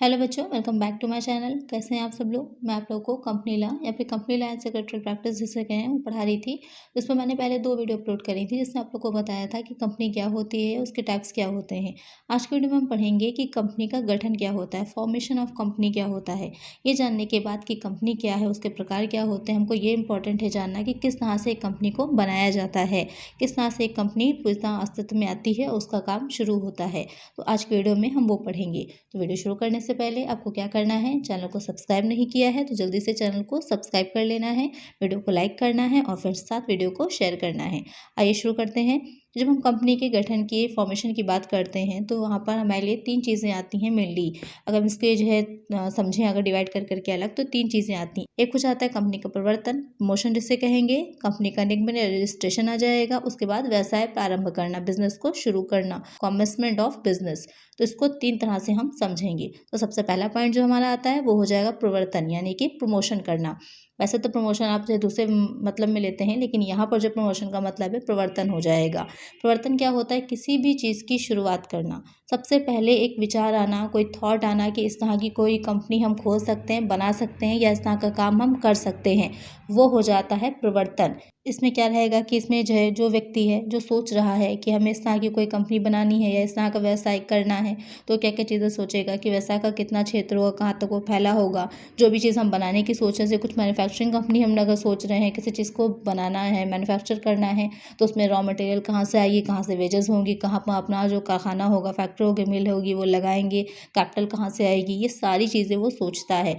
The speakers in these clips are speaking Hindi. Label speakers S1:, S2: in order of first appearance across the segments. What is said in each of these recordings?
S1: हेलो बच्चों, welcome back to my channel. कैसे हैं आप सब लोग। मैं आप लोगों को कंपनी लॉ या फिर company law and secretary practice जिसे कहें वो पढ़ा रही थी। उसमें मैंने पहले 2 वीडियो अपलोड करी थी जिसमें आप लोग को बताया था कि कंपनी क्या होती है, उसके टाइप्स क्या होते हैं। आज की वीडियो में हम पढ़ेंगे कि कंपनी का गठन क्या होता है, फॉर्मेशन ऑफ कंपनी क्या होता है। ये जानने के बाद कि कंपनी क्या है, उसके प्रकार क्या होते हैं, हमको ये इंपॉर्टेंट है जानना कि किस तरह से एक कंपनी को बनाया जाता है, किस तरह से एक कंपनी पूरी तरह अस्तित्व में आती है, उसका काम शुरू होता है। तो आज की वीडियो में हम वो पढ़ेंगे। तो वीडियो शुरू करने से पहले आपको क्या करना है, चैनल को सब्सक्राइब नहीं किया है तो जल्दी से चैनल को सब्सक्राइब कर लेना है, वीडियो को लाइक करना है और फिर साथ वीडियो को शेयर करना है। आइए शुरू करते हैं। जब हम कंपनी के गठन की फॉर्मेशन की बात करते हैं तो वहाँ पर हमारे लिए 3 चीज़ें आती हैं मेनली। अगर हम इसके जो है समझें, अगर डिवाइड कर करके अलग, तो 3 चीज़ें आती हैं। एक हो जाता है कंपनी का प्रवर्तन, प्रमोशन जिसे कहेंगे, कंपनी का निगमन या रजिस्ट्रेशन आ जाएगा। उसके बाद व्यवसाय प्रारंभ करना, बिजनेस को शुरू करना, कॉमेंसमेंट ऑफ बिजनेस। तो इसको 3 तरह से हम समझेंगे। तो सबसे पहला पॉइंट जो हमारा आता है वो हो जाएगा प्रवर्तन, यानी कि प्रमोशन करना। वैसे तो प्रमोशन आप जो दूसरे मतलब में लेते हैं, लेकिन यहाँ पर जो प्रमोशन का मतलब है प्रवर्तन हो जाएगा। प्रवर्तन क्या होता है, किसी भी चीज़ की शुरुआत करना। सबसे पहले एक विचार आना, कोई थॉट आना कि इस तरह की कोई कंपनी हम खोल सकते हैं, बना सकते हैं या इस तरह का काम हम कर सकते हैं, वो हो जाता है प्रवर्तन। इसमें क्या रहेगा कि इसमें जो है, जो व्यक्ति है जो सोच रहा है कि हमें इस तरह की कोई कंपनी बनानी है या इस तरह का व्यवसाय करना है, तो क्या क्या चीज़ें सोचेगा कि व्यवसाय का कितना क्षेत्र होगा, कहाँ तक वो फैला होगा। जो भी चीज़ हम बनाने की सोच रहे हैं, जैसे कुछ मैन्युफैक्चरिंग कंपनी हम अगर सोच रहे हैं, किसी चीज़ को बनाना है, मैन्युफैक्चर करना है, तो उसमें रॉ मटेरियल कहाँ से आएगी, कहाँ से वेजेस होंगी, कहाँ पर अपना जो कारखाना होगा, फैक्ट्री होगी, मिल होगी, वो लगाएंगे, कैपिटल कहाँ से आएगी, ये सारी चीज़ें वो सोचता है।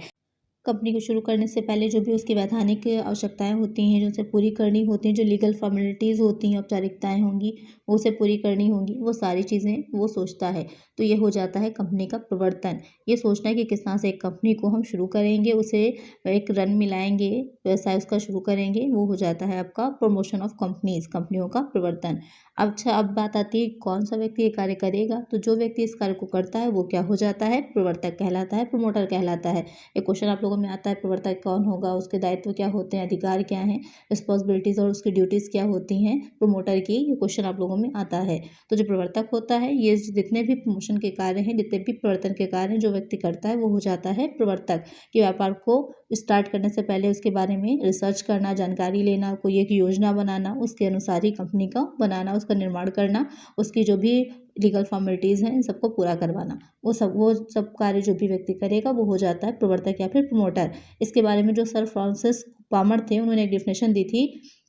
S1: कंपनी को शुरू करने से पहले जो भी उसकी वैधानिक आवश्यकताएं होती हैं, जो उसे पूरी करनी होती हैं, जो लीगल फॉर्मेलिटीज़ होती हैं, औपचारिकताएं होंगी, वो उसे पूरी करनी होंगी, वो सारी चीज़ें वो सोचता है। तो ये हो जाता है कंपनी का प्रवर्तन। ये सोचना है कि किस तरह से एक कंपनी को हम शुरू करेंगे, उसे एक रन मिलाएंगे, व्यवसाय उसका शुरू करेंगे, वो हो जाता है आपका प्रमोशन ऑफ कंपनीज, कंपनियों का प्रवर्तन। अच्छा, अब बात आती है कौन सा व्यक्ति ये कार्य करेगा। तो जो व्यक्ति इस कार्य को करता है वो क्या हो जाता है, प्रवर्तक कहलाता है, प्रमोटर कहलाता है। एक क्वेश्चन आप लोगों में आता है, प्रवर्तक कौन होगा, उसके दायित्व क्या होते हैं, अधिकार क्या हैं, रिस्पॉन्सिबिलिटीज़ और उसकी ड्यूटीज़ क्या होती हैं प्रमोटर की, ये क्वेश्चन आप लोगों में आता है। तो जो प्रवर्तक होता है, ये जितने भी प्रमोशन के कार्य हैं, जितने भी प्रवर्तन के कार्य हैं, जो व्यक्ति करता है वो हो जाता है प्रवर्तक। कि व्यापार को स्टार्ट करने से पहले उसके बारे में रिसर्च करना, जानकारी लेना, कोई एक योजना बनाना, उसके अनुसार ही कंपनी का बनाना, उसका निर्माण करना, उसकी जो भी लीगल फॉर्मेलिटीज़ हैं इन सबको पूरा करवाना, वो सब कार्य जो भी व्यक्ति करेगा वो हो जाता है प्रवर्तक या फिर प्रमोटर। इसके बारे में जो सर फ्रांसिस पामर थे, उन्होंने एक डेफिनेशन दी थी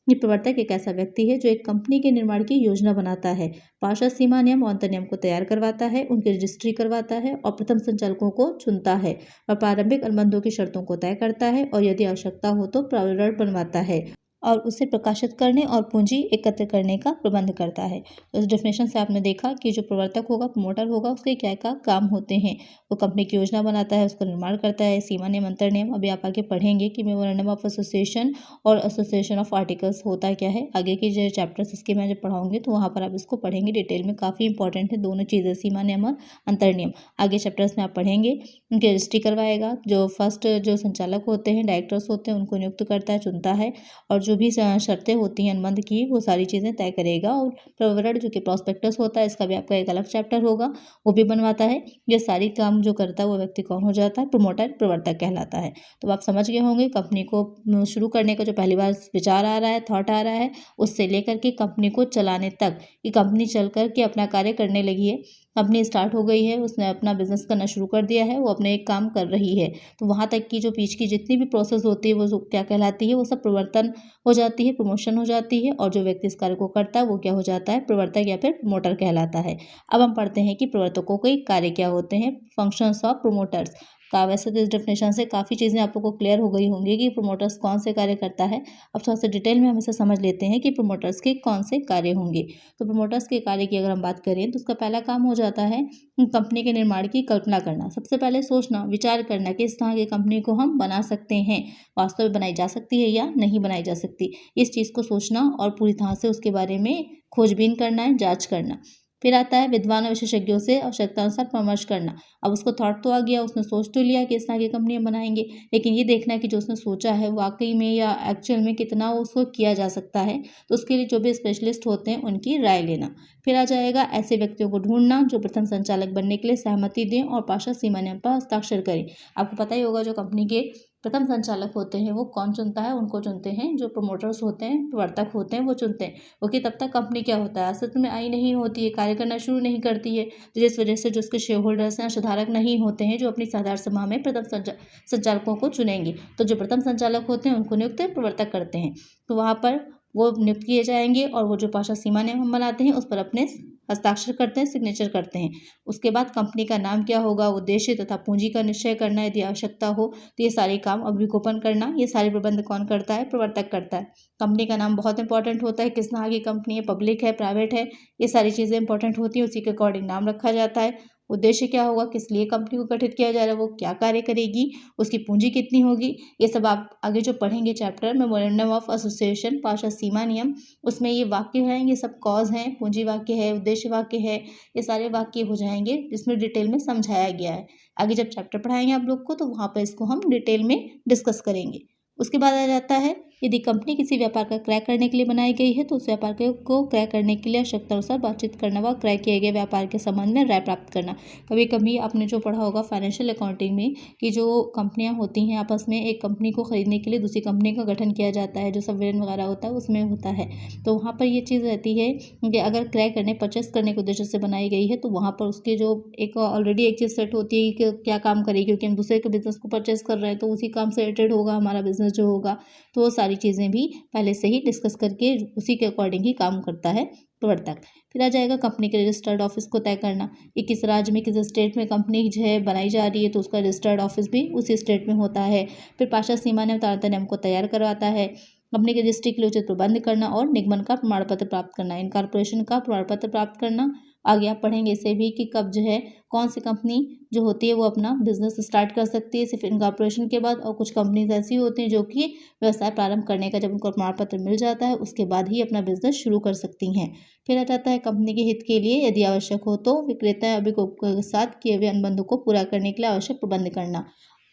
S1: कि प्रवर्तक एक ऐसा व्यक्ति है जो एक कंपनी के निर्माण की योजना बनाता है, पार्षद सीमा नियम और अंतर नियम को तैयार करवाता है, उनकी रजिस्ट्री करवाता है और प्रथम संचालकों को चुनता है और प्रारंभिक अनुबंधों की शर्तों को तय करता है और यदि आवश्यकता हो तो प्रारूप बनवाता है और उसे प्रकाशित करने और पूंजी एकत्र करने का प्रबंध करता है। तो इस डेफिनेशन से आपने देखा कि जो प्रवर्तक होगा, प्रमोटर होगा, उसके क्या क्या काम होते हैं। वो कंपनी की योजना बनाता है, उसका निर्माण करता है, सीमा नियम, अंतर नियम। अभी आप आगे पढ़ेंगे कि मेमोरेंडम ऑफ एसोसिएशन और एसोसिएशन ऑफ आर्टिकल्स होता क्या है। आगे के जो चैप्टर्स इसके मैं जब पढ़ाऊंगी तो वहाँ पर आप इसको पढ़ेंगे डिटेल में। काफ़ी इंपॉर्टेंट है दोनों चीज़ें, सीमा नियम और अंतर नियम। आगे चैप्टर्स में आप पढ़ेंगे। उनकी रजिस्ट्री करवाएगा, जो फर्स्ट जो संचालक होते हैं, डायरेक्टर्स होते हैं, उनको नियुक्त करता है, चुनता है और जो भी शर्तें होती हैं अनुबंध की, वो सारी चीज़ें तय करेगा। और प्रवरण जो कि प्रॉस्पेक्टस होता है, इसका भी आपका एक अलग चैप्टर होगा, वो भी बनवाता है। ये सारी काम जो करता है वो व्यक्ति कौन हो जाता है, प्रमोटर, प्रवर्तक कहलाता है। तो आप समझ गए होंगे कंपनी को शुरू करने का जो पहली बार विचार आ रहा है, थॉट आ रहा है, उससे लेकर के कंपनी को चलाने तक कि कंपनी चल कर के अपना कार्य करने लगी है, कंपनी स्टार्ट हो गई है, उसने अपना बिजनेस करना शुरू कर दिया है, वो अपने एक काम कर रही है, तो वहाँ तक की जो बीच की जितनी भी प्रोसेस होती है वो क्या कहलाती है, वो सब प्रवर्तन हो जाती है, प्रमोशन हो जाती है। और जो व्यक्ति इस कार्य को करता है वो क्या हो जाता है, प्रवर्तक या फिर प्रमोटर कहलाता है। अब हम पढ़ते हैं कि प्रवर्तकों के कार्य क्या होते हैं, फंक्शंस ऑफ प्रमोटर्स का। वैसे तो इस डेफिनेशन से काफ़ी चीज़ें आप लोग को क्लियर हो गई होंगी कि प्रमोटर्स कौन से कार्य करता है। अब थोड़ा सा डिटेल में हम इसे समझ लेते हैं कि प्रमोटर्स के कौन से कार्य होंगे। तो प्रमोटर्स के कार्य की अगर हम बात करें तो उसका पहला काम हो जाता है कंपनी के निर्माण की कल्पना करना। सबसे पहले सोचना, विचार करना कि इस तरह की कंपनी को हम बना सकते हैं, वास्तव में बनाई जा सकती है या नहीं बनाई जा सकती, इस चीज़ को सोचना और पूरी तरह से उसके बारे में खोजबीन करना है, जांच करना। फिर आता है विद्वान और विशेषज्ञों से आवश्यकतानुसार परामर्श करना। अब उसको थॉट तो आ गया, उसने सोच तो लिया कि इस तरह की कंपनी हम बनाएंगे, लेकिन ये देखना है कि जो उसने सोचा है वाकई में या एक्चुअल में कितना उसको किया जा सकता है। तो उसके लिए जो भी स्पेशलिस्ट होते हैं उनकी राय लेना। फिर आ जाएगा ऐसे व्यक्तियों को ढूंढना जो प्रथम संचालक बनने के लिए सहमति दें और पार्षद सीमा नियम पर हस्ताक्षर करें। आपको पता ही होगा जो कंपनी के प्रथम संचालक होते हैं वो कौन चुनता है, उनको चुनते हैं जो प्रमोटर्स होते हैं, प्रवर्तक होते हैं, वो चुनते हैं। क्योंकि तब तक कंपनी क्या होता है, अस्तित्व में आई नहीं होती है, कार्य करना शुरू नहीं करती है, तो जिस वजह से जो उसके शेयर होल्डर्स हैं, अंशधारक नहीं होते हैं जो अपनी साधारण सभा में प्रथम संचालकों को चुनेंगे। तो जो प्रथम संचालक होते हैं उनको नियुक्त प्रवर्तक करते हैं, तो वहाँ पर वो नियुक्त किए जाएंगे और वो जो पार्षद सीमा नियम हम बनाते हैं उस पर अपने हस्ताक्षर करते हैं, सिग्नेचर करते हैं। उसके बाद कंपनी का नाम क्या होगा, उद्देश्य तथा पूंजी का निश्चय करना यदि आवश्यकता हो, तो ये सारे काम अभिगोपन करना, ये सारे प्रबंध कौन करता है, प्रवर्तक करता है। कंपनी का नाम बहुत इंपॉर्टेंट होता है, किस तरह की कंपनी है, पब्लिक है, प्राइवेट है, ये सारी चीज़ें इंपॉर्टेंट होती हैं, उसी के अकॉर्डिंग नाम रखा जाता है। उद्देश्य क्या होगा, किस लिए कंपनी को गठित किया जा रहा है, वो क्या कार्य करेगी, उसकी पूंजी कितनी होगी, ये सब आप आगे जो पढ़ेंगे चैप्टर मेमोरेंडम ऑफ एसोसिएशन पार्षद सीमा नियम, उसमें ये वाक्य हैं, ये सब कॉज हैं, पूंजी वाक्य है, उद्देश्य वाक्य है, ये सारे वाक्य हो जाएंगे जिसमें डिटेल में समझाया गया है। आगे जब चैप्टर पढ़ाएंगे आप लोग को तो वहाँ पर इसको हम डिटेल में डिस्कस करेंगे। उसके बाद आ जाता है यदि कंपनी किसी व्यापार का क्रय करने के लिए बनाई गई है तो उस व्यापार को क्रय करने के लिए आवश्यकता अनुसार बातचीत करना व क्रय किए गए व्यापार के संबंध में राय प्राप्त करना। कभी कभी आपने जो पढ़ा होगा फाइनेंशियल अकाउंटिंग में कि जो कंपनियां होती हैं आपस में एक कंपनी को खरीदने के लिए दूसरी कंपनी का गठन किया जाता है, जो सब्वेरिएंट वगैरह होता है उसमें होता है। तो वहाँ पर ये चीज़ रहती है कि अगर क्रय करने परचेस करने के उद्देश्य से बनाई गई है तो वहाँ पर उसके जो एक ऑलरेडी एक चीज़ सेट होती है कि क्या काम करेगी, क्योंकि हम दूसरे के बिजनेस को परचेस कर रहे हैं तो उसी काम से रिलेटेड होगा हमारा बिजनेस जो होगा, तो वो सारी चीज़ें भी पहले से ही डिस्कस करके उसी के अकॉर्डिंग ही काम करता है प्रवर्तक। फिर आ जाएगा कंपनी के रजिस्टर्ड ऑफिस को तय करना कि किस राज्य में किस स्टेट में कंपनी जो है बनाई जा रही है तो उसका रजिस्टर्ड ऑफिस भी उसी स्टेट में होता है। फिर पार्षद सीमा नियम तारतम्य नियम को तैयार करवाता है। कंपनी के रजिस्ट्री के लिए उचित प्रबंध करना और निगमन का प्रमाण पत्र प्राप्त करना, इनकॉर्पोरेशन का प्रमाण पत्र प्राप्त करना। आगे आप पढ़ेंगे इसे भी कि कब जो है कौन सी कंपनी जो होती है वो अपना बिजनेस स्टार्ट कर सकती है सिर्फ इनकॉर्पोरेशन के बाद, और कुछ कंपनीज ऐसी होती हैं जो कि व्यवसाय प्रारंभ करने का जब उनको प्रमाण पत्र मिल जाता है उसके बाद ही अपना बिजनेस शुरू कर सकती हैं। फिर आ जाता है कंपनी के हित के लिए यदि आवश्यक हो तो विक्रेता अभिभावकों के साथ किए हुए अनुबंधों को पूरा करने के लिए आवश्यक प्रबंध करना।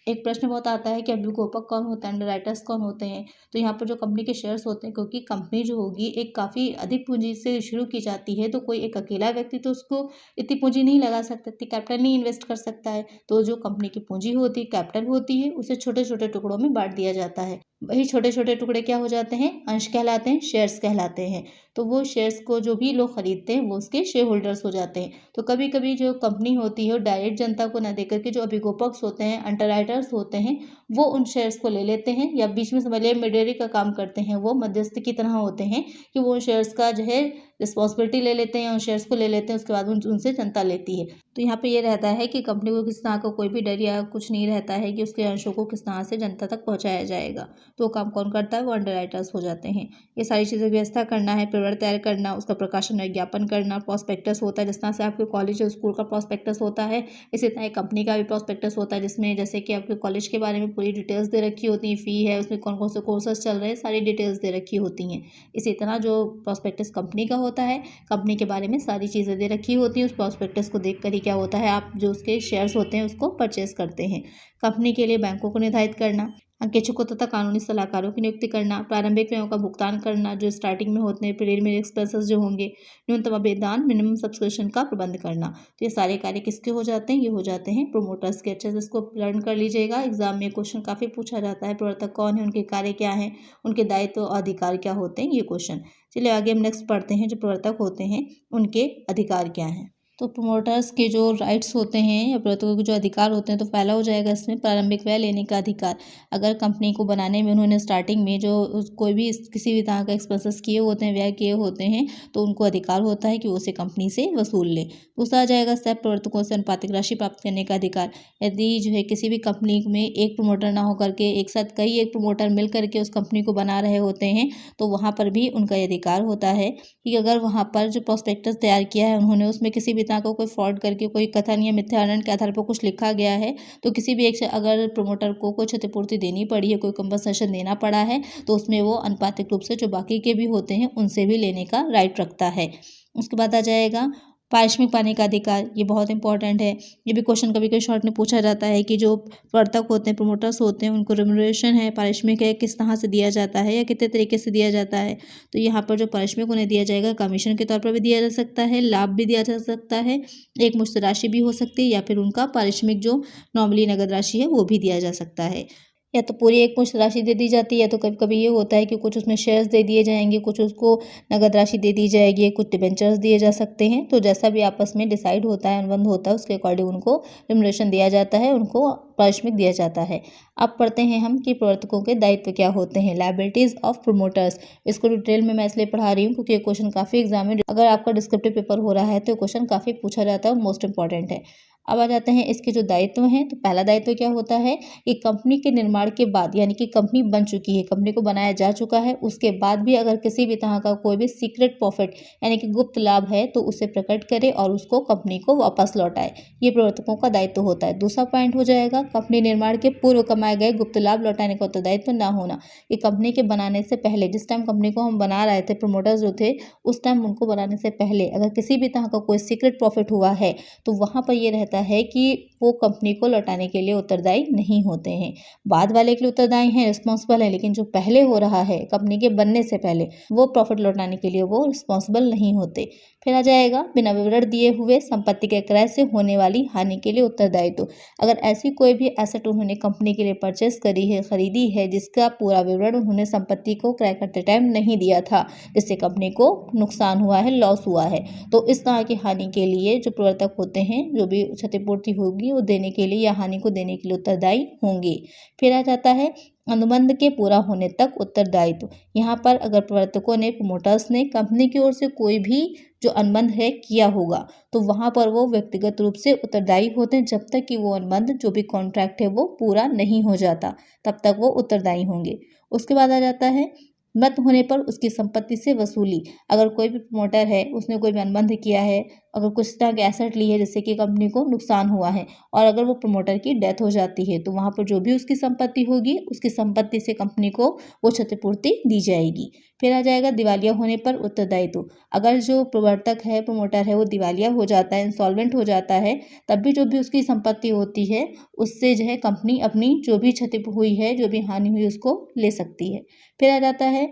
S1: एक प्रश्न बहुत आता है कि अभिभावक कौन होता है, अंडरराइटर्स कौन होते हैं। तो यहाँ पर जो कंपनी के शेयर्स होते हैं, क्योंकि कंपनी जो होगी एक काफ़ी अधिक पूंजी से शुरू की जाती है तो कोई एक अकेला व्यक्ति तो उसको इतनी पूंजी नहीं लगा सकता, इतनी कैपिटल नहीं इन्वेस्ट कर सकता है। तो जो कंपनी की पूंजी होती है, कैपिटल होती है, उसे छोटे छोटे टुकड़ों में बांट दिया जाता है। वही छोटे छोटे टुकड़े क्या हो जाते हैं, अंश कहलाते हैं, शेयर्स कहलाते हैं। तो वो शेयर्स को जो भी लोग खरीदते हैं वो उसके शेयर होल्डर्स हो जाते हैं। तो कभी कभी जो कंपनी होती है वो डायरेक्ट जनता को न देकर के जो अभिभावक होते हैं, अंडरराइटर्स होते हैं, वो उन शेयर्स को ले लेते हैं या बीच में समझ लिया मीडिएटरी का काम करते हैं, वो मध्यस्थ की तरह होते हैं कि वो शेयर्स का जो है रिस्पॉन्सिबिलिटी ले लेते हैं, उन शेयर्स को ले लेते हैं, उसके बाद उनसे जनता लेती है। तो यहाँ पे ये रहता है कि कंपनी को किस तरह का कोई भी डर या कुछ नहीं रहता है कि उसके अंशों को किस तरह से जनता तक पहुँचाया जाएगा। तो वो काम कौन करता है, वो अंडरराइटर्स हो जाते हैं। ये सारी चीज़ें व्यवस्था करना है, पेपर तैयार करना, उसका प्रकाशन विज्ञापन करना, प्रॉस्पेक्टस होता है जिस तरह से आपके कॉलेज और स्कूल का प्रॉस्पेक्टस होता है, इसी तरह कंपनी का भी प्रॉस्पेक्टस होता है जिसमें जैसे कि आपके कॉलेज के बारे में पूरी डिटेल्स दे रखी होती हैं, फ़ी है, उसमें कौन कौन से कोर्सेज चल रहे हैं, सारी डिटेल्स दे रखी होती हैं। इसी तरह जो प्रॉस्पेक्टस कंपनी का होता है, कंपनी के बारे में सारी चीज़ें दे रखी होती हैं, उस प्रॉस्पेक्टस को देख कर ही क्या होता है आप जो उसके शेयर्स होते हैं उसको परचेस करते हैं। कंपनी के लिए बैंकों को निर्धारित करना, अंकेक्षकों तथा कानूनी सलाहकारों की नियुक्ति करना, प्रारंभिक व्ययों का भुगतान करना जो स्टार्टिंग में होते हैं, प्रीलिमिनरी एक्सपेंसेस जो होंगे, न्यूनतम अभिदान मिनिमम सब्सक्रिप्शन का प्रबंध करना। तो ये सारे कार्य किसके हो जाते हैं, ये हो जाते हैं प्रमोटर्स के। अच्छे से इसको लर्न कर लीजिएगा, एग्जाम में क्वेश्चन काफ़ी पूछा जाता है, प्रवर्तक कौन है, उनके कार्य क्या हैं, उनके दायित्व और अधिकार क्या होते हैं, ये क्वेश्चन। चलिए आगे हम नेक्स्ट पढ़ते हैं, जो प्रवर्तक होते हैं उनके अधिकार क्या हैं। तो प्रमोटर्स के जो राइट्स होते हैं या प्रवर्तकों के जो अधिकार होते हैं, तो पहला हो जाएगा इसमें प्रारंभिक व्यय लेने का अधिकार। अगर कंपनी को बनाने में उन्होंने स्टार्टिंग में जो कोई भी किसी भी तरह का एक्सपेंसेस किए होते हैं, व्यय किए होते हैं, तो उनको अधिकार होता है कि वो उसे कंपनी से वसूल ले। दूसरा आ जाएगा सब प्रवर्तकों से अनुपातिक राशि प्राप्त करने का अधिकार। यदि जो है किसी भी कंपनी में एक प्रमोटर ना होकर के एक साथ कई एक प्रमोटर मिल करके उस कंपनी को बना रहे होते हैं, तो वहाँ पर भी उनका अधिकार होता है कि अगर वहाँ पर जो प्रॉस्पेक्टस तैयार किया है उन्होंने उसमें किसी भी तरह का कोई फ्रॉड करके कोई कथन या मिथ्यारण के आधार पर कुछ लिखा गया है, तो किसी भी एक से अगर प्रमोटर को कोई क्षतिपूर्ति देनी पड़ी है, कोई कंपनसेशन देना पड़ा है, तो उसमें वो अनुपातिक रूप से जो बाकी के भी होते हैं उनसे भी लेने का राइट रखता है। उसके बाद आ जाएगा पारिश्रमिक पाने का अधिकार, ये बहुत इंपॉर्टेंट है। ये भी क्वेश्चन कभी कभी शॉर्ट में पूछा जाता है कि जो प्रवर्तक होते हैं, प्रमोटर्स होते हैं, उनको रेम्युनरेशन है, पारिश्रमिक है, किस तरह से दिया जाता है या कितने तरीके से दिया जाता है। तो यहाँ पर जो पारिश्रमिक उन्हें दिया जाएगा, कमीशन के तौर पर भी दिया जा सकता है, लाभ भी दिया जा सकता है, एक मुश्त राशि भी हो सकती है, या फिर उनका पारिश्रमिक जो नॉर्मली नगद राशि है वो भी दिया जा सकता है। या तो पूरी एक मुश्त राशि दे दी जाती है, या तो कभी कभी ये होता है कि कुछ उसमें शेयर्स दे दिए जाएंगे, कुछ उसको नगद राशि दे दी जाएगी, कुछ डिबेंचर्स दिए जा सकते हैं। तो जैसा भी आपस में डिसाइड होता है, अनुबंध होता है, उसके अकॉर्डिंग उनको रिम्युनरेशन दिया जाता है, उनको पारिश्रमिक दिया जाता है। अब पढ़ते हैं हम कि प्रवर्तकों के दायित्व क्या होते हैं, लायबिलिटीज ऑफ प्रमोटर्स। इसको डिटेल में मैं इसलिए पढ़ा रही हूँ क्योंकि ये क्वेश्चन काफ़ी एग्जाम में, अगर आपका डिस्क्रिप्टिव पेपर हो रहा है तो क्वेश्चन काफ़ी पूछा जाता है और मोस्ट इंपॉर्टेंट है। अब आ जाते हैं इसके जो दायित्व हैं। तो पहला दायित्व क्या होता है कि कंपनी के निर्माण के बाद, यानी कि कंपनी बन चुकी है, कंपनी को बनाया जा चुका है, उसके बाद भी अगर किसी भी तरह का कोई भी सीक्रेट प्रॉफिट यानी कि गुप्त लाभ है तो उसे प्रकट करे और उसको कंपनी को वापस लौटाए। ये प्रवर्तकों का दायित्व होता है। दूसरा पॉइंट हो जाएगा कंपनी निर्माण के पूर्व कमाए गए गुप्त लाभ लौटाने का उत्तरदायित्व ना होना। कि कंपनी के बनाने से पहले, जिस टाइम कंपनी को हम बना रहे थे, प्रमोटर्स जो थे उस टाइम उनको बनाने से पहले अगर किसी भी तरह का कोई सीक्रेट प्रॉफिट हुआ है तो वहाँ पर ये रहता है कि वो कंपनी को लौटाने के लिए उत्तरदायी नहीं होते हैं। बाद वाले के लिए उत्तरदायी हैं, रिस्पॉन्सिबल है, लेकिन जो पहले हो रहा है कंपनी के बनने से पहले, वो प्रॉफिट लौटाने के लिए वो रिस्पॉन्सिबल नहीं होते। फिर आ जाएगा बिना विवरण दिए हुए संपत्ति के क्रय से होने वाली हानि के लिए उत्तरदायित्व। अगर ऐसी कोई भी एसेट उन्होंने कंपनी के लिए परचेस करी है, खरीदी है, जिसका पूरा विवरण उन्होंने संपत्ति को क्रय करते टाइम नहीं दिया था, जिससे कंपनी को नुकसान हुआ है, लॉस हुआ है, तो इस तरह की हानि के लिए जो प्रवर्तक होते हैं, जो भी क्षतिपूर्ति होगी वो देने के लिए या हानि को देने के लिए उत्तरदायी होंगे। फिर आ जाता है अनुबंध के पूरा होने तक उत्तरदायित्व। यहाँ पर अगर प्रवर्तकों ने, प्रमोटर्स ने कंपनी की ओर से कोई भी जो अनुबंध है किया होगा तो वहाँ पर वो व्यक्तिगत रूप से उत्तरदायी होते हैं। जब तक कि वो अनुबंध, जो भी कॉन्ट्रैक्ट है, वो पूरा नहीं हो जाता तब तक वो उत्तरदायी होंगे। उसके बाद आ जाता है मृत होने पर उसकी संपत्ति से वसूली। अगर कोई भी प्रमोटर है, उसने कोई भी अनुबंध किया है, अगर कुछ तरह के एसेट ली है जिससे कि कंपनी को नुकसान हुआ है, और अगर वो प्रमोटर की डेथ हो जाती है तो वहाँ पर जो भी उसकी संपत्ति होगी, उसकी संपत्ति से कंपनी को वो क्षतिपूर्ति दी जाएगी। फिर आ जाएगा दिवालिया होने पर उत्तरदायित्व। अगर जो प्रवर्तक है, प्रमोटर है, वो दिवालिया हो जाता है, इंसॉल्वेंट हो जाता है, तब भी जो भी उसकी संपत्ति होती है उससे जो है कंपनी अपनी जो भी क्षति हुई है, जो भी हानि हुई, उसको ले सकती है। फिर आ जाता है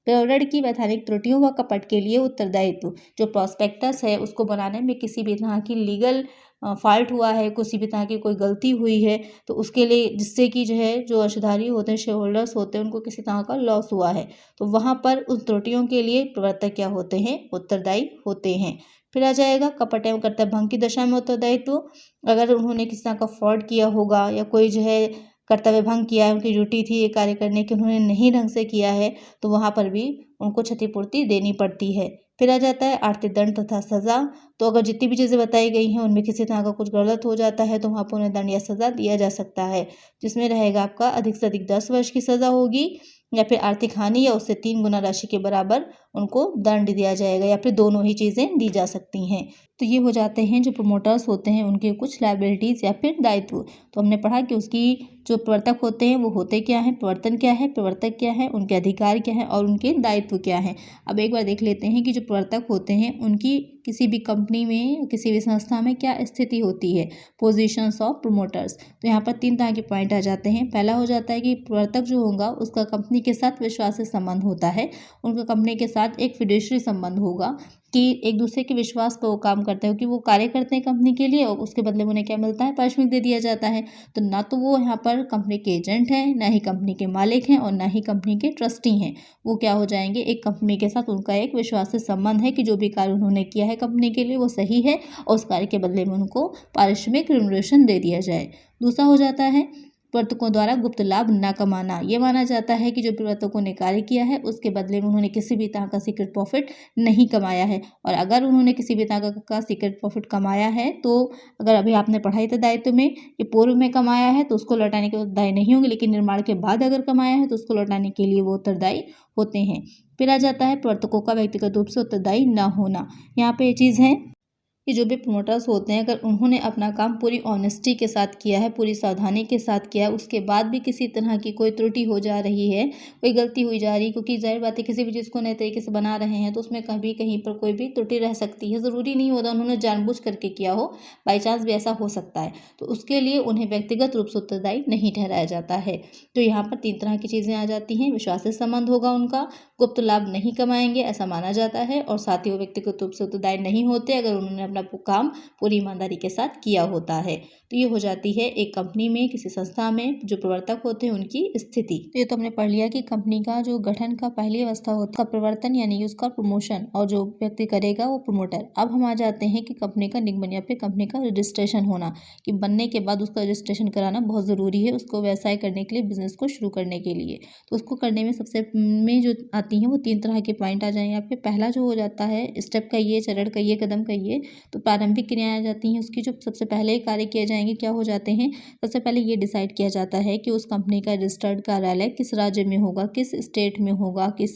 S1: ऋण की वैधानिक त्रुटियों व कपट के लिए उत्तरदायित्व। जो प्रॉस्पेक्टस है उसको बनाने में किसी भी तरह की लीगल फॉल्ट हुआ है, किसी भी तरह की कोई गलती हुई है, तो उसके लिए, जिससे कि जो है जो अंशधारी होते हैं, शेयर होल्डर्स होते हैं, उनको किसी तरह का लॉस हुआ है, तो वहाँ पर उस त्रुटियों के लिए प्रवर्तक क्या होते हैं, उत्तरदायी होते हैं। फिर आ जाएगा कपट एवं कर्तव्य भंग की दशा में उत्तरदायित्व। अगर उन्होंने किसी तरह का फ्रॉड किया होगा या कोई जो है कर्तव्य भंग किया है, उनकी ड्यूटी थी ये कार्य करने की, उन्होंने नहीं ढंग से किया है, तो वहाँ पर भी उनको क्षतिपूर्ति देनी पड़ती है। फिर आ जाता है आर्थिक दंड तथा सज़ा। तो अगर जितनी भी चीज़ें बताई गई हैं उनमें किसी तरह का कुछ गलत हो जाता है तो वहाँ पर उन्हें दंड या सज़ा दिया जा सकता है, जिसमें रहेगा आपका अधिक से अधिक 10 वर्ष की सज़ा होगी, या फिर आर्थिक हानि या उससे 3 गुना राशि के बराबर उनको दंड दिया जाएगा, या फिर दोनों ही चीज़ें दी जा सकती हैं। तो ये हो जाते हैं जो प्रमोटर्स होते हैं उनके कुछ लायबिलिटीज़ या फिर दायित्व। तो हमने पढ़ा कि उसकी जो प्रवर्तक होते हैं वो होते क्या हैं, प्रवर्तन क्या है, प्रवर्तक क्या है, उनके अधिकार क्या है और उनके दायित्व क्या हैं। अब एक बार देख लेते हैं कि जो प्रवर्तक होते हैं उनकी किसी भी कंपनी में, किसी भी संस्था में क्या स्थिति होती है, पोजीशंस ऑफ प्रमोटर्स। तो यहाँ पर 3 तरह के पॉइंट आ जाते हैं। पहला हो जाता है कि प्रवर्तक जो होगा उसका कंपनी के साथ विश्वास से संबंध होता है, उनका कंपनी के साथ एक फिड्यूशियरी संबंध होगा कि एक दूसरे के विश्वास पर वो काम करते हैं, क्योंकि वो कार्य करते हैं कंपनी के लिए और उसके बदले में उन्हें क्या मिलता है, पारिश्रमिक दे दिया जाता है। तो ना तो वो यहाँ पर कंपनी के एजेंट हैं, ना ही कंपनी के मालिक हैं और ना ही कंपनी के ट्रस्टी हैं। वो क्या हो जाएंगे, एक कंपनी के साथ उनका एक विश्वास से संबंध है कि जो भी कार्य उन्होंने किया है कंपनी के लिए वो सही है और उस कार्य के बदले में उनको पारिश्रमिक रिम्युनरेशन दे दिया जाए। दूसरा हो जाता है प्रवर्तकों द्वारा गुप्त लाभ न कमाना। ये माना जाता है कि जो प्रवर्तकों ने कार्य किया है उसके बदले में उन्होंने किसी भी तरह का सीक्रेट प्रॉफिट नहीं कमाया है, और अगर उन्होंने किसी भी तरह का सीक्रेट प्रॉफिट कमाया है तो अगर अभी आपने पढ़ाई था दायित्व में कि पूर्व में कमाया है तो उसको लौटाने के उत्तरदायी नहीं होंगे, लेकिन निर्माण के बाद अगर कमाया है तो उसको लौटाने के लिए वो उत्तरदायी होते हैं। फिर आ जाता है प्रवर्तकों का व्यक्तिगत रूप से उत्तरदायी न होना। यहाँ पे ये चीज़ है कि जो भी प्रमोटर्स होते हैं अगर उन्होंने अपना काम पूरी ऑनेस्टी के साथ किया है, पूरी सावधानी के साथ किया है, उसके बाद भी किसी तरह की कोई त्रुटि हो जा रही है, कोई गलती हुई जा रही है, क्योंकि ज़ाहिर बात है किसी भी चीज़ को नए तरीके से बना रहे हैं तो उसमें कभी कहीं पर कोई भी त्रुटि रह सकती है। ज़रूरी नहीं होता उन्होंने जानबूझ करके किया हो, बाई चांस भी ऐसा हो सकता है। तो उसके लिए उन्हें व्यक्तिगत रूप से उत्तरदायी नहीं ठहराया जाता है। तो यहाँ पर 3 तरह की चीज़ें आ जाती हैं। विश्वास संबंध होगा उनका, गुप्त लाभ नहीं कमाएंगे ऐसा माना जाता है, और साथ ही वो व्यक्तिगत रूप से उत्तरदायी नहीं होते अगर उन्होंने अपना काम पूरी ईमानदारी के साथ किया होता है। तो ये हो जाती है एक कंपनी में, किसी संस्था में जो प्रवर्तक होते हैं उनकी स्थिति। तो ये तो हमने पढ़ लिया कि कंपनी का जो गठन का पहली अवस्था होती है, प्रवर्तन यानी उसका प्रमोशन, और जो व्यक्ति करेगा वो प्रमोटर। अब हम आ जाते हैं कि कंपनी का निगमन या फिर कंपनी का रजिस्ट्रेशन होना, कि बनने के बाद उसका रजिस्ट्रेशन कराना बहुत ज़रूरी है उसको व्यवसाय करने के लिए, बिजनेस को शुरू करने के लिए। तो उसको करने में सबसे में जो आती हैं वो 3 तरह के पॉइंट आ जाएंगे आपके। पहला जो हो जाता है स्टेप का, ये चरण का, ये कदम का, ये तो प्रारंभिक क्रियाएं आ जाती हैं उसकी। जो सबसे पहले कार्य किए जाएंगे क्या हो जाते हैं, सबसे पहले ये डिसाइड किया जाता है कि उस कंपनी का रजिस्टर्ड कार्यालय किस राज्य में होगा, किस स्टेट में होगा, किस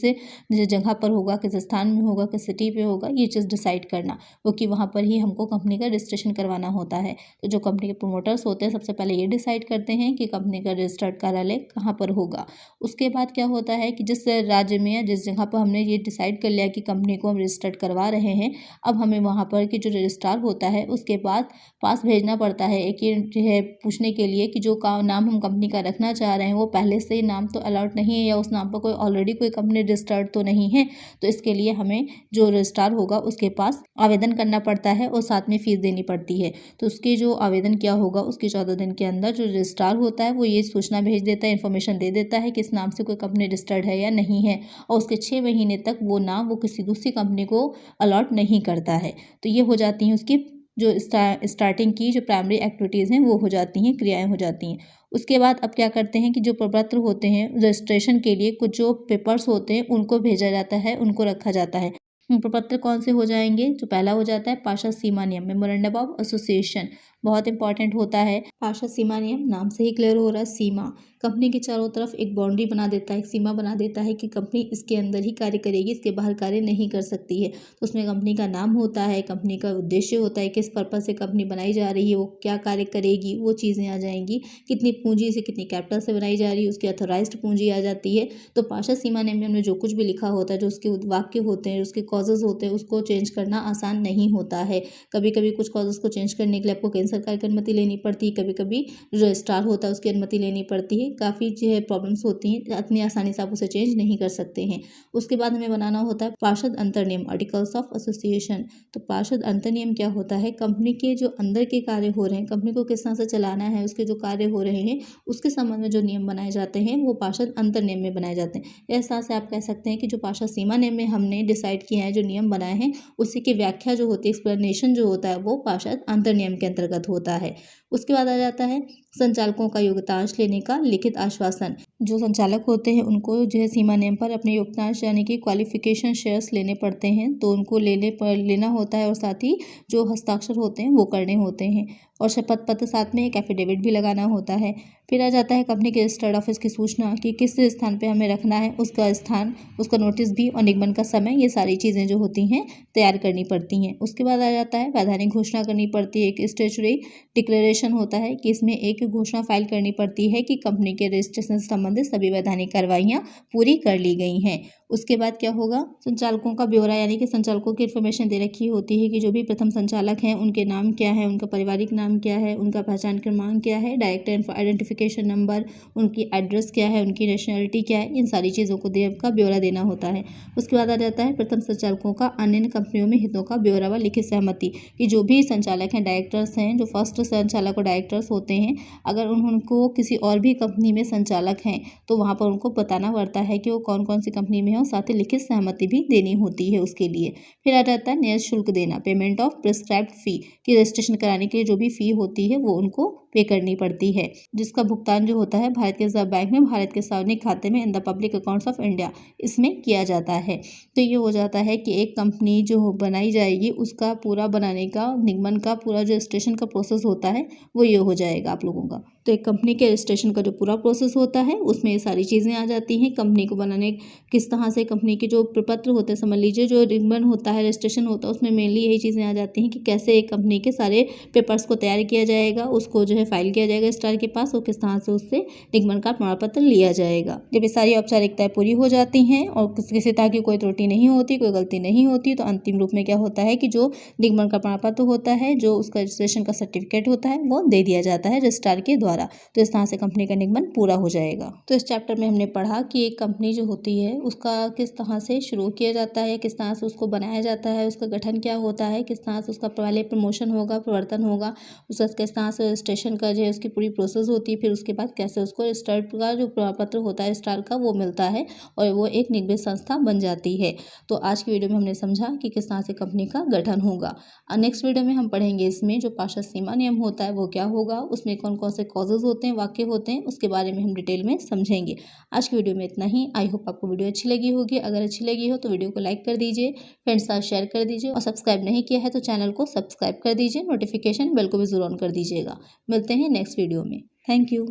S1: जगह पर होगा, किस स्थान में होगा, किस सिटी पे होगा, ये चीज़ डिसाइड करना, क्योंकि वहाँ पर ही हमको कंपनी का रजिस्ट्रेशन करवाना होता है। तो जो कंपनी के प्रमोटर्स होते हैं सबसे पहले ये डिसाइड करते हैं कि कंपनी का रजिस्टर्ड कार्यालय कहाँ पर होगा। उसके बाद क्या होता है कि जिस राज्य में या जिस जगह पर हमने ये डिसाइड कर लिया कि कंपनी को हम रजिस्टर्ड करवा रहे हैं, अब हमें वहाँ पर कि जो रजिस्ट्रार होता है उसके पास भेजना पड़ता है एक ये जो है पूछने के लिए कि जो नाम हम कंपनी का रखना चाह रहे हैं वो पहले से ही नाम तो अलॉट नहीं है, या उस नाम पर कोई ऑलरेडी कोई कंपनी रजिस्टर्ड तो नहीं है। तो इसके लिए हमें जो रजिस्ट्रार होगा उसके पास आवेदन करना पड़ता है और साथ में फीस देनी पड़ती है। तो उसकी जो आवेदन क्या होगा, उसके 14 दिन के अंदर जो रजिस्ट्रार होता है वो ये सूचना भेज देता है, इन्फॉर्मेशन दे देता है कि इस नाम से कोई कंपनी रजिस्टर्ड है या नहीं है, और उसके 6 महीने तक वो नाम वो किसी दूसरी कंपनी को अलॉट नहीं करता है। तो ये हो जाती हैं उसकी जो स्टार्टिंग की जो प्राइमरी एक्टिविटीज़ हैं वो हो जाती हैं, क्रियाएं हो जाती हैं। उसके बाद अब क्या करते हैं कि जो प्रपत्र होते हैं रजिस्ट्रेशन के लिए कुछ जो पेपर्स होते हैं उनको भेजा जाता है, उनको रखा जाता है। प्रपत्र कौन से हो जाएंगे, जो पहला हो जाता है पार्षद सीमा नियम, मेमोरेंडम ऑफ एसोसिएशन, बहुत इंपॉर्टेंट होता है। पार्षद सीमा नियम नाम से ही क्लियर हो रहा है, सीमा कंपनी के चारों तरफ एक बाउंड्री बना देता है, एक सीमा बना देता है कि कंपनी इसके अंदर ही कार्य करेगी, इसके बाहर कार्य नहीं कर सकती है। तो उसमें कंपनी का नाम होता है, कंपनी का उद्देश्य होता है, किस पर्पज से कंपनी बनाई जा रही है, वो क्या कार्य करेगी, वो चीज़ें आ जाएंगी, कितनी पूंजी से कितनी कैपिटल से बनाई जा रही है, उसकी अथोराइज्ड पूंजी आ जाती है। तो पार्षद सीमा नियम में जो कुछ भी लिखा होता है, जो उसके वाक्य होते हैं, उसके कॉजेज होते हैं, उसको चेंज करना आसान नहीं होता है। कभी कभी कुछ कॉजेज को चेंज करने के लिए आपको केंद्र सरकार की अनुमति लेनी पड़ती है, कभी कभी जो रजिस्ट्रार होता है उसकी अनुमति लेनी पड़ती है। काफ़ी जो है प्रॉब्लम्स होती हैं, इतनी आसानी से आप उसे चेंज नहीं कर सकते हैं। उसके बाद हमें बनाना होता है पार्षद अंतर नियम, आर्टिकल्स ऑफ एसोसिएशन। तो पार्षद अंतर नियम क्या होता है, कंपनी के जो अंदर के कार्य हो रहे हैं, कंपनी को किस तरह से चलाना है, उसके जो कार्य हो रहे हैं उसके संबंध में जो नियम बनाए जाते हैं वो पार्षद अंतर नियम में बनाए जाते हैं। इस तरह से आप कह सकते हैं कि जो पार्षद सीमा नियम में हमने डिसाइड किया है, जो नियम बनाए हैं, उसी की व्याख्या जो होती है, एक्सप्लेनेशन जो होता है, वो पार्षद अंतर नियम के अंतर्गत होता है। उसके बाद आ जाता है संचालकों का योगदान लेने का लिखित आश्वासन। जो संचालक होते हैं उनको जो है सीमा नियम पर अपने योगदान यानी कि क्वालिफिकेशन शेयर्स लेने पड़ते हैं, तो उनको लेना होता है, और साथ ही जो हस्ताक्षर होते हैं वो करने होते हैं, और शपथ पत्र साथ में एक एफिडेविट भी लगाना होता है। फिर आ जाता है कंपनी के रजिस्टर्ड ऑफिस की सूचना कि किस स्थान पे हमें रखना है, उसका स्थान, उसका नोटिस भी, और निगमन का समय, ये सारी चीज़ें जो होती हैं तैयार करनी पड़ती हैं। उसके बाद आ जाता है वैधानिक घोषणा करनी पड़ती है, एक स्टैट्यूटरी डिक्लेरेशन होता है कि इसमें एक घोषणा फाइल करनी पड़ती है कि कंपनी के रजिस्ट्रेशन से संबंधित सभी वैधानिक कार्रवाइयाँ पूरी कर ली गई हैं। उसके बाद क्या होगा, संचालकों का ब्यौरा, यानी कि संचालकों की इन्फॉर्मेशन दे रखी होती है कि जो भी प्रथम संचालक हैं उनके नाम क्या है, उनका पारिवारिक नाम क्या है, उनका पहचान क्रमांक क्या है, डायरेक्टर आइडेंटिफिकेशन नंबर, उनकी एड्रेस क्या है, उनकी नेशनलिटी क्या है, इन सारी चीज़ों को का ब्यौरा देना होता है। उसके बाद आ जाता है प्रथम संचालकों का अन्य कंपनियों में हितों का ब्यौरा व लिखित सहमति, कि जो भी संचालक हैं, डायरेक्टर्स हैं, जो फर्स्ट संचालक और डायरेक्टर्स होते हैं, अगर उनको किसी और भी कंपनी में संचालक हैं तो वहाँ पर उनको बताना पड़ता है कि वो कौन कौन सी कंपनी में है, और साथ ही लिखित सहमति भी देनी होती है उसके लिए। फिर आ जाता है नियत शुल्क देना, पेमेंट ऑफ प्रिस्क्राइब्ड फी, कि रजिस्ट्रेशन कराने के लिए जो भी फ़ी होती है वो उनको पे करनी पड़ती है, जिसका भुगतान जो होता है भारत के रिजर्व बैंक में भारत के सार्वजनिक खाते में in the public accounts of India इसमें किया जाता है। तो ये हो जाता है कि एक कंपनी जो बनाई जाएगी उसका पूरा बनाने का निगमन का पूरा जो रजिस्ट्रेशन का प्रोसेस होता है वो ये हो जाएगा आप लोगों का। तो एक कंपनी के रजिस्ट्रेशन का जो पूरा प्रोसेस होता है उसमें ये सारी चीज़ें आ जाती हैं। कंपनी को बनाने किस तरह से कंपनी के जो प्रपत्र होते हैं, समझ लीजिए जो निगमन होता है, रजिस्ट्रेशन होता है, उसमें मेनली यही चीज़ें आ जाती हैं कि कैसे एक कंपनी के सारे पेपर्स को तैयार किया जाएगा, उसको जो है फाइल किया जाएगा रजिस्ट्रार के पास, और किस तरह से उससे निगमन का प्रमाण पत्र लिया जाएगा। जब ये सारी औपचारिकताएं पूरी हो जाती हैं और किसी तरह की कोई त्रुटि नहीं होती, कोई गलती नहीं होती, तो अंतिम रूप में क्या होता है कि जो निगमन का प्रमाण पत्र होता है, जो उसका रजिस्ट्रेशन का सर्टिफिकेट होता है, वो दे दिया जाता है रजिस्ट्रार के द्वारा। तो इस तरह से कंपनी का निगमन पूरा हो जाएगा। तो इस चैप्टर में हमने पढ़ा कि एक कंपनी जो होती है उसका किस तरह से शुरू किया जाता है, किस तरह से उसको बनाया जाता है, उसका गठन क्या होता है, किस तरह से उसका पहले प्रमोशन होगा, प्रवर्तन होगा, उसका किस तरह से रजिस्ट्रेशन का जो है उसकी पूरी प्रोसेस होती है, फिर उसके बाद कैसे उसको रजिस्टर्ड का जो प्रमाण पत्र होता है रजिस्ट्रार का वो मिलता है और वो एक निगमित संस्था बन जाती है। तो आज की वीडियो में हमने समझा कि किस तरह से कंपनी का गठन होगा। नेक्स्ट वीडियो में हम पढ़ेंगे इसमें जो पार्षद सीमा नियम होता है वो क्या होगा, उसमें कौन कौन से कॉजेज होते हैं, वाक्य होते हैं, उसके बारे में हम डिटेल में समझेंगे। आज की वीडियो में इतना ही। आई होप आपको वीडियो अच्छी लगी होगी। अगर अच्छी लगी हो तो वीडियो को लाइक कर दीजिए, फ्रेंड्स साथ शेयर कर दीजिए, और सब्सक्राइब नहीं किया है तो चैनल को सब्सक्राइब कर दीजिए, नोटिफिकेशन बेल को भी जरूर ऑन कर दीजिएगा। मिलते हैं नेक्स्ट वीडियो में। Thank you.